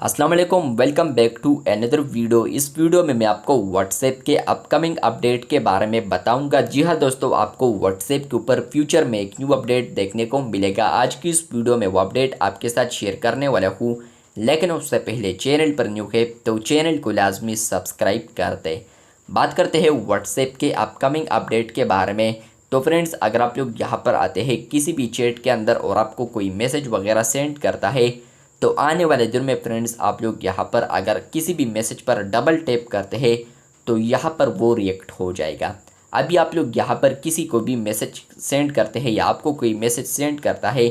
अस्सलाम वालेकुम, welcome back to another video. इस वीडियो में मैं आपको व्हाट्सएप के अपकमिंग अपडेट के बारे में बताऊंगा। जी हाँ दोस्तों, आपको व्हाट्सएप के ऊपर फ्यूचर में एक न्यू अपडेट देखने को मिलेगा। आज की इस वीडियो में वो अपडेट आपके साथ शेयर करने वाला हूँ, लेकिन उससे पहले चैनल पर न्यू है तो चैनल को लाजमी सब्सक्राइब कर दें। बात करते हैं व्हाट्सएप के अपकमिंग अपडेट के बारे में। तो फ्रेंड्स, अगर आप लोग यहाँ पर आते हैं किसी भी चैट के अंदर और आपको कोई मैसेज वगैरह सेंड करता है, तो आने वाले दिन में फ्रेंड्स आप लोग यहाँ पर अगर किसी भी मैसेज पर डबल टैप करते हैं तो यहाँ पर वो रिएक्ट हो जाएगा। अभी आप लोग यहाँ पर किसी को भी मैसेज सेंड करते हैं या आपको कोई मैसेज सेंड करता है,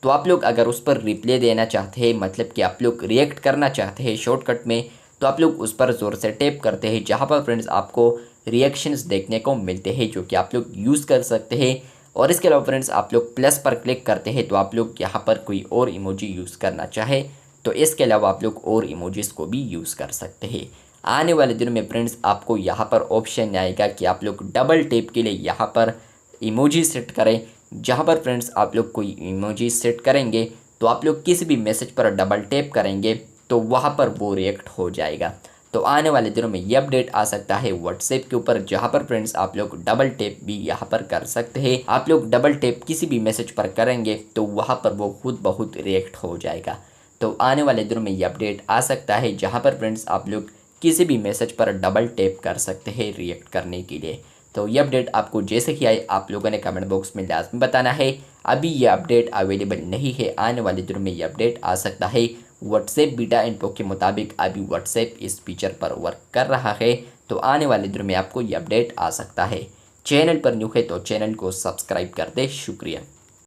तो आप लोग अगर उस पर रिप्लाई देना चाहते हैं, मतलब कि आप लोग रिएक्ट करना चाहते हैं शॉर्टकट में, तो आप लोग उस पर ज़ोर से टैप करते हैं, जहाँ पर फ्रेंड्स आपको रिएक्शंस देखने को मिलते हैं जो कि आप लोग यूज़ कर सकते हैं। और इसके अलावा फ्रेंड्स आप लोग प्लस पर क्लिक करते हैं तो आप लोग यहाँ पर कोई और इमोजी यूज़ करना चाहे तो इसके अलावा आप लोग और इमोजीज़ को भी यूज़ कर सकते हैं। आने वाले दिन में फ्रेंड्स आपको यहाँ पर ऑप्शन आएगा कि आप लोग डबल टैप के लिए यहाँ पर इमोजी सेट करें। जहाँ पर फ्रेंड्स आप लोग कोई इमोजी सेट करेंगे तो आप लोग किसी भी मैसेज पर डबल टैप करेंगे तो वहाँ पर वो रिएक्ट हो जाएगा। तो आने वाले दिनों में ये अपडेट आ सकता है व्हाट्सएप के ऊपर, जहाँ पर फ्रेंड्स आप लोग डबल टैप भी यहाँ पर कर सकते हैं। आप लोग डबल टैप किसी भी मैसेज पर करेंगे तो वहाँ पर वो खुद ब खुद रिएक्ट हो जाएगा। तो आने वाले दिनों में ये अपडेट आ सकता है जहाँ पर फ्रेंड्स आप लोग किसी भी मैसेज पर डबल टैप कर सकते हैं रिएक्ट करने के लिए। तो ये अपडेट आपको जैसे ही आए आप लोगों ने कमेंट बॉक्स में लाजमी बताना है। अभी ये अपडेट अवेलेबल नहीं है, आने वाले दिनों में ये अपडेट आ सकता है। व्हाट्सएप बीटा इन्फो के मुताबिक अभी व्हाट्सएप इस फीचर पर वर्क कर रहा है, तो आने वाले दिनों में आपको ये अपडेट आ सकता है। चैनल पर न्यू है तो चैनल को सब्सक्राइब कर दे। शुक्रिया।